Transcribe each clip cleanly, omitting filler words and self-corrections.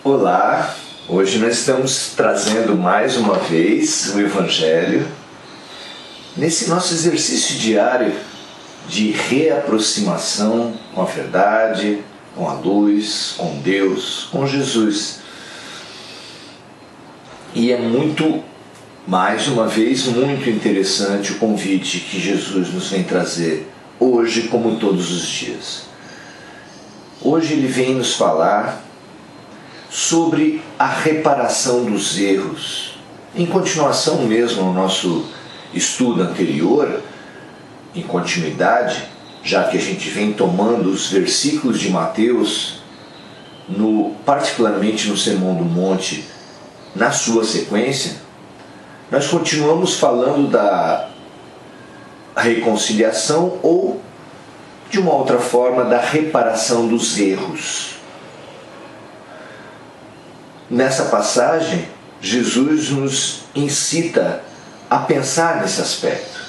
Olá, hoje nós estamos trazendo mais uma vez o Evangelho nesse nosso exercício diário de reaproximação com a verdade, com a luz, com Deus, com Jesus. E é mais uma vez, muito interessante o convite que Jesus nos vem trazer hoje, como todos os dias. Hoje ele vem nos falar sobre a reparação dos erros. Em continuação mesmo ao nosso estudo anterior, em continuidade, já que a gente vem tomando os versículos de Mateus, particularmente no Sermão do Monte, na sua sequência, nós continuamos falando da reconciliação ou, de uma outra forma, da reparação dos erros. Nessa passagem, Jesus nos incita a pensar nesse aspecto.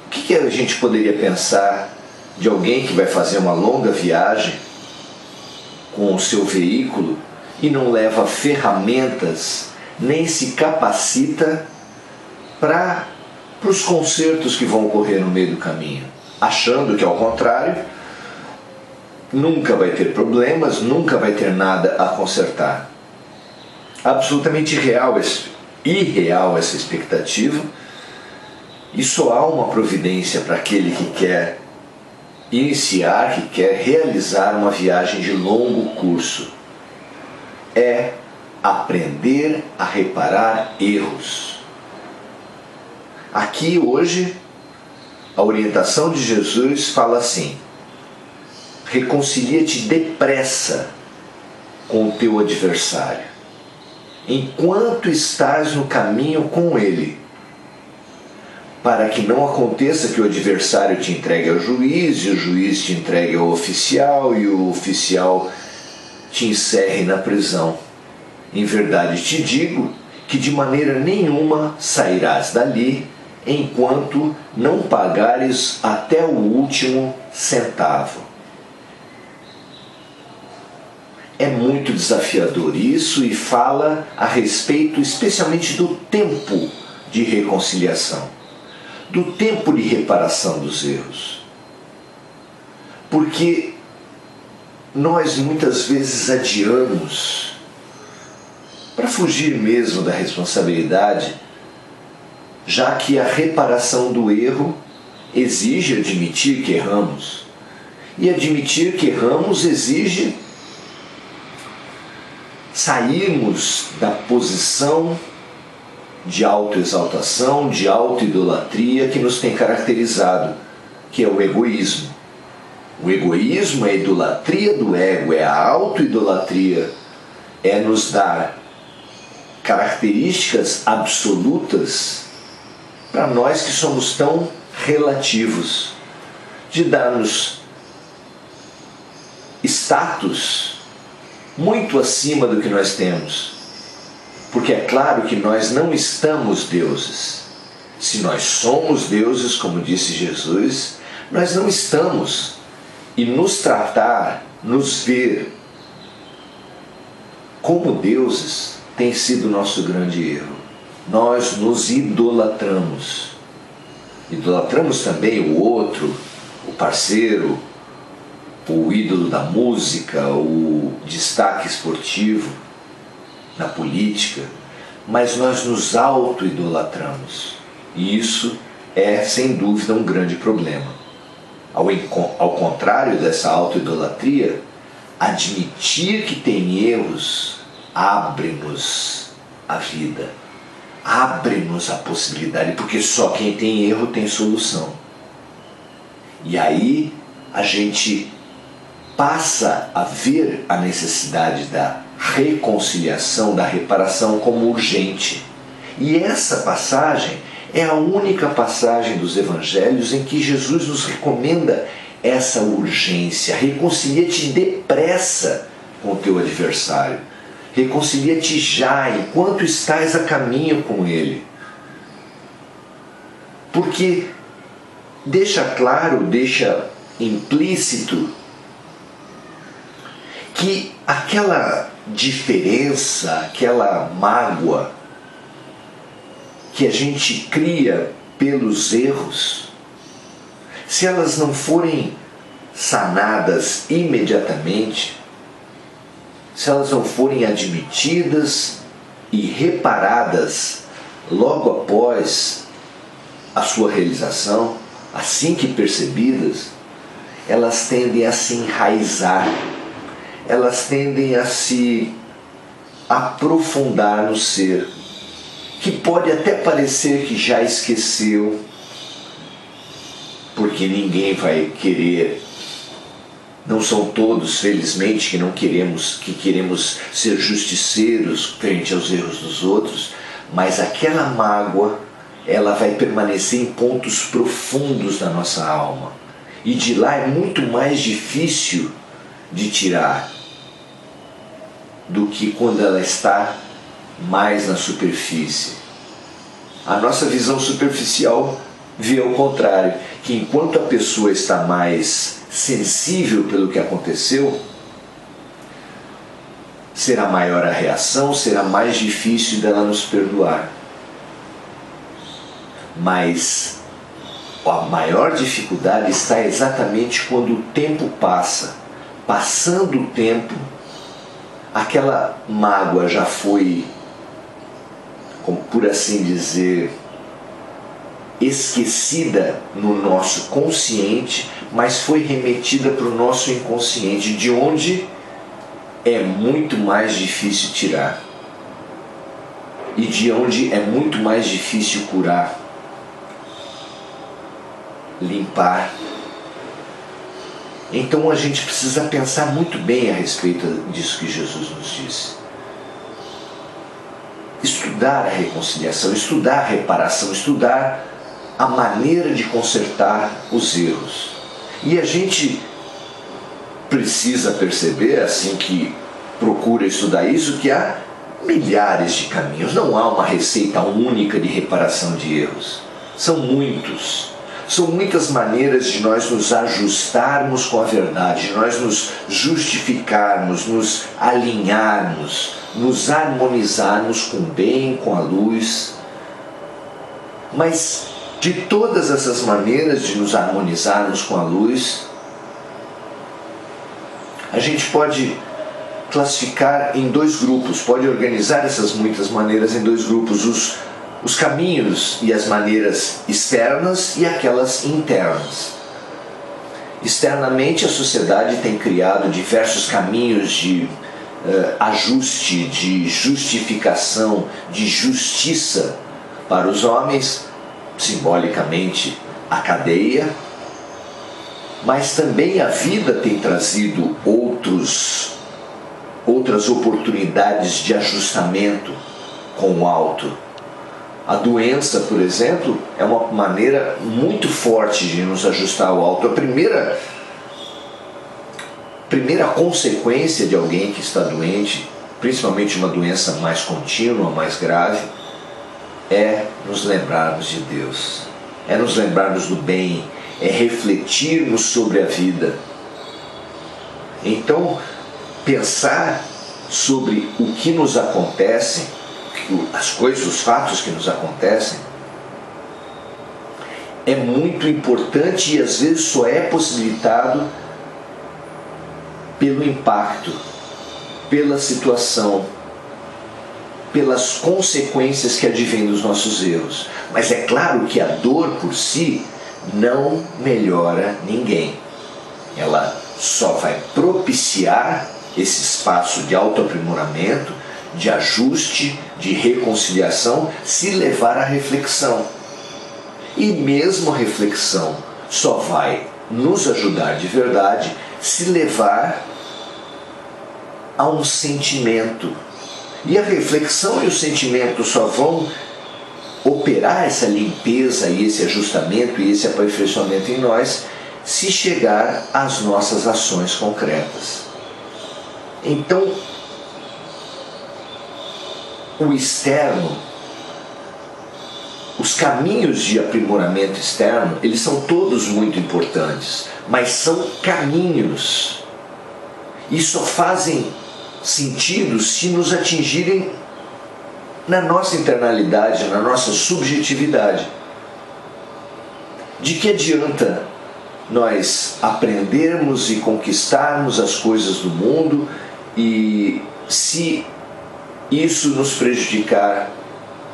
O que a gente poderia pensar de alguém que vai fazer uma longa viagem com o seu veículo e não leva ferramentas, nem se capacita para os consertos que vão ocorrer no meio do caminho, achando que, ao contrário, nunca vai ter problemas, nunca vai ter nada a consertar. Absolutamente irreal essa expectativa, e só há uma providência para aquele que quer iniciar, que quer realizar uma viagem de longo curso. É aprender a reparar erros. Aqui hoje, a orientação de Jesus fala assim: reconcilia-te depressa com o teu adversário, enquanto estás no caminho com ele, para que não aconteça que o adversário te entregue ao juiz, e o juiz te entregue ao oficial, e o oficial te encerre na prisão. Em verdade te digo que de maneira nenhuma sairás dali, enquanto não pagares até o último centavo. É muito desafiador isso e fala a respeito especialmente do tempo de reconciliação, do tempo de reparação dos erros. Porque nós muitas vezes adiamos, para fugir mesmo da responsabilidade, já que a reparação do erro exige admitir que erramos. E admitir que erramos exige sairmos da posição de autoexaltação, de autoidolatria que nos tem caracterizado, que é o egoísmo. O egoísmo é a idolatria do ego, é a autoidolatria, é nos dar características absolutas para nós que somos tão relativos, de dar-nos status muito acima do que nós temos. Porque é claro que nós não estamos deuses. Se nós somos deuses, como disse Jesus, nós não estamos. E nos tratar, nos ver como deuses tem sido o nosso grande erro. Nós nos idolatramos. Idolatramos também o outro, o parceiro, o ídolo da música, o destaque esportivo, na política, mas nós nos auto-idolatramos. E isso é, sem dúvida, um grande problema. Ao contrário dessa auto-idolatria, admitir que tem erros abre-nos a vida, abre-nos a possibilidade, porque só quem tem erro tem solução. E aí a gente passa a ver a necessidade da reconciliação, da reparação como urgente. E essa passagem é a única passagem dos evangelhos em que Jesus nos recomenda essa urgência. Reconcilia-te depressa com o teu adversário. Reconcilia-te já, enquanto estás a caminho com ele. Porque deixa claro, deixa implícito que aquela diferença, aquela mágoa que a gente cria pelos erros, se elas não forem sanadas imediatamente, se elas não forem admitidas e reparadas logo após a sua realização, assim que percebidas, elas tendem a se enraizar, elas tendem a se aprofundar no ser, que pode até parecer que já esqueceu, porque ninguém vai querer, não são todos, felizmente, que queremos ser justiceiros frente aos erros dos outros, mas aquela mágoa, ela vai permanecer em pontos profundos da nossa alma, e de lá é muito mais difícil de tirar do que quando ela está mais na superfície. A nossa visão superficial vê ao contrário, que enquanto a pessoa está mais sensível pelo que aconteceu, será maior a reação, será mais difícil dela nos perdoar. Mas a maior dificuldade está exatamente quando o tempo passa. Passando o tempo, aquela mágoa já foi, como por assim dizer, esquecida no nosso consciente, mas foi remetida para o nosso inconsciente, de onde é muito mais difícil tirar e de onde é muito mais difícil curar, limpar. Então a gente precisa pensar muito bem a respeito disso que Jesus nos disse. Estudar a reconciliação, estudar a reparação, estudar a maneira de consertar os erros. E a gente precisa perceber, assim que procura estudar isso, que há milhares de caminhos. Não há uma receita única de reparação de erros. São muitos. São muitas maneiras de nós nos ajustarmos com a verdade, de nós nos justificarmos, nos alinharmos, nos harmonizarmos com o bem, com a luz. Mas de todas essas maneiras de nos harmonizarmos com a luz, a gente pode classificar em dois grupos, pode organizar essas muitas maneiras em dois grupos, os caminhos e as maneiras externas e aquelas internas. Externamente, a sociedade tem criado diversos caminhos de ajuste, de justificação, de justiça para os homens, simbolicamente a cadeia, mas também a vida tem trazido outras oportunidades de ajustamento com o alto. A doença, por exemplo, é uma maneira muito forte de nos ajustar ao alto. A primeira consequência de alguém que está doente, principalmente uma doença mais contínua, mais grave, é nos lembrarmos de Deus, é nos lembrarmos do bem, é refletirmos sobre a vida. Então, pensar sobre o que nos acontece, as coisas, os fatos que nos acontecem, é muito importante e às vezes só é possibilitado pelo impacto, pela situação, pelas consequências que advêm dos nossos erros. Mas é claro que a dor por si não melhora ninguém. Ela só vai propiciar esse espaço de autoaprimoramento, de ajuste, de reconciliação, se levar à reflexão. E mesmo a reflexão só vai nos ajudar de verdade se levar a um sentimento. E a reflexão e o sentimento só vão operar essa limpeza e esse ajustamento e esse aperfeiçoamento em nós se chegar às nossas ações concretas. Então, o externo, os caminhos de aprimoramento externo, eles são todos muito importantes, mas são caminhos e só fazem sentido se nos atingirem na nossa internalidade, na nossa subjetividade. De que adianta nós aprendermos e conquistarmos as coisas do mundo e se isso nos prejudicar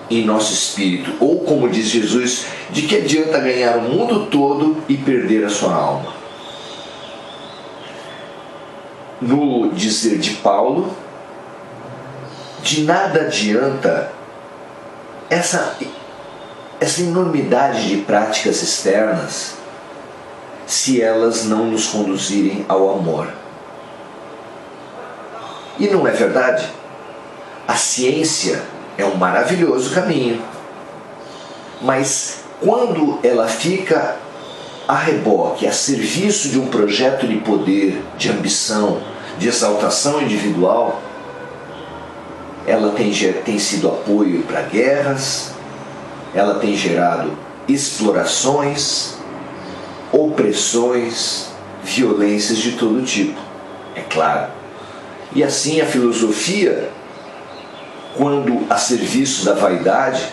em nosso espírito? Ou, como diz Jesus, de que adianta ganhar o mundo todo e perder a sua alma? No dizer de Paulo, de nada adianta essa enormidade de práticas externas se elas não nos conduzirem ao amor. E não é verdade? A ciência é um maravilhoso caminho, mas quando ela fica a reboque, a serviço de um projeto de poder, de ambição, de exaltação individual, ela tem sido apoio para guerras, ela tem gerado explorações, opressões, violências de todo tipo, é claro. E assim a filosofia, quando a serviço da vaidade,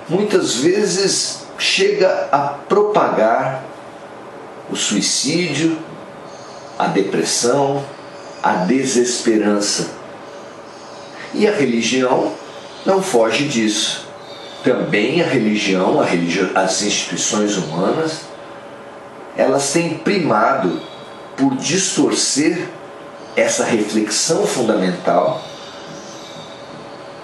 muitas vezes chega a propagar o suicídio, a depressão, a desesperança. E a religião não foge disso. Também a religião, as instituições humanas, elas têm primado por distorcer essa reflexão fundamental,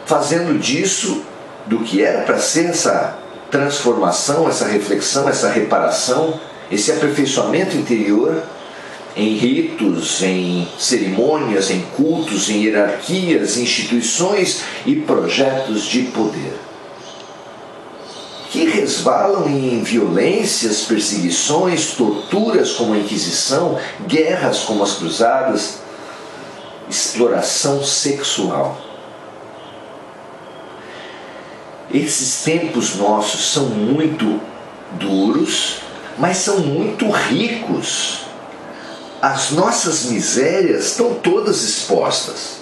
fazendo disso, do que era para ser essa transformação, essa reflexão, essa reparação, esse aperfeiçoamento interior, em ritos, em cerimônias, em cultos, em hierarquias, instituições e projetos de poder, que resvalam em violências, perseguições, torturas como a Inquisição, guerras como as Cruzadas, exploração sexual. Esses tempos nossos são muito duros, mas são muito ricos. As nossas misérias estão todas expostas.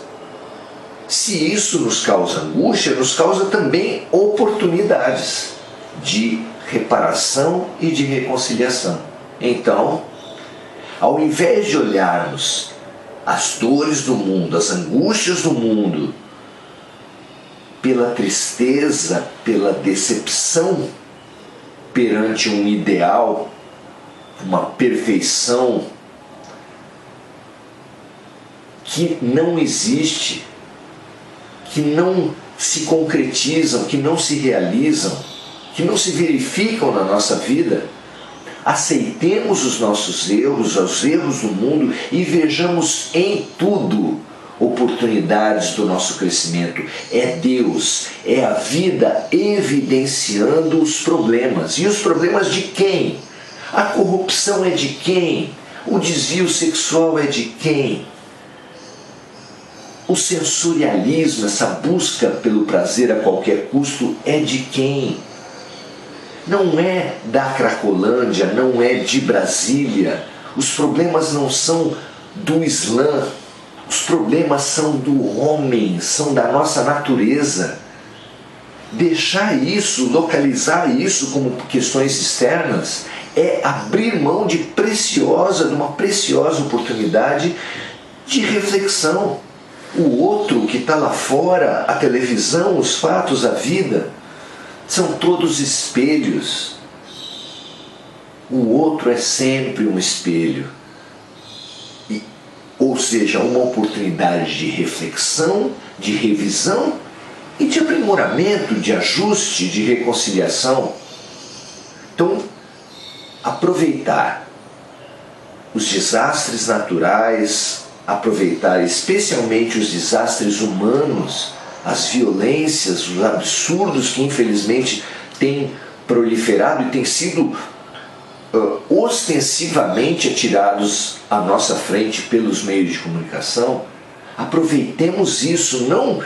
Se isso nos causa angústia, nos causa também oportunidades de reparação e de reconciliação. Então, ao invés de olharmos as dores do mundo, as angústias do mundo, pela tristeza, pela decepção perante um ideal, uma perfeição que não existe, que não se concretizam, que não se realizam, que não se verificam na nossa vida, aceitemos os nossos erros, os erros do mundo e vejamos em tudo oportunidades do nosso crescimento. É Deus, é a vida evidenciando os problemas. E os problemas de quem? A corrupção é de quem? O desvio sexual é de quem? O sensorialismo, essa busca pelo prazer a qualquer custo, é de quem? Não é da Cracolândia, não é de Brasília. Os problemas não são do Islã. Os problemas são do homem, são da nossa natureza. Deixar isso, localizar isso como questões externas, é abrir mão de uma preciosa oportunidade de reflexão. O outro que está lá fora, a televisão, os fatos, a vida, são todos espelhos. O outro é sempre um espelho. Ou seja, uma oportunidade de reflexão, de revisão e de aprimoramento, de ajuste, de reconciliação. Então, aproveitar os desastres naturais, aproveitar especialmente os desastres humanos, as violências, os absurdos que infelizmente têm proliferado e têm sido ostensivamente atirados à nossa frente pelos meios de comunicação. Aproveitemos isso não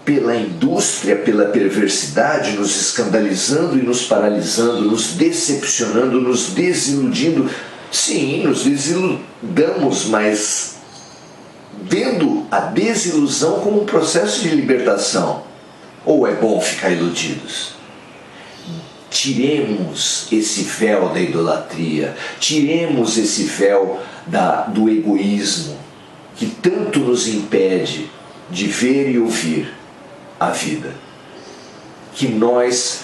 pela indústria, pela perversidade, nos escandalizando e nos paralisando, nos decepcionando, nos desiludindo. Sim, nos desiludamos, mas vendo a desilusão como um processo de libertação? Ou é bom ficar iludidos? Tiremos esse véu da idolatria, tiremos esse véu do egoísmo que tanto nos impede de ver e ouvir a vida. Que nós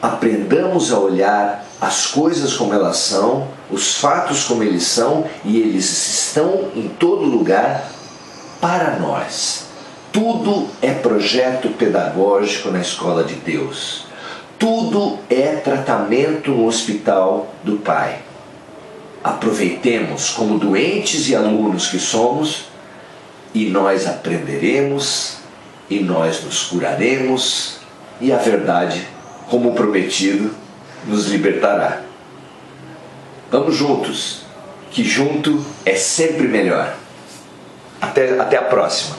aprendamos a olhar as coisas como elas são, os fatos como eles são, e eles estão em todo lugar para nós. Tudo é projeto pedagógico na escola de Deus. Tudo é tratamento no hospital do Pai. Aproveitemos como doentes e alunos que somos, e nós aprenderemos, e nós nos curaremos, e a verdade, como prometido, nos libertará. Vamos juntos, que junto é sempre melhor. Até a próxima.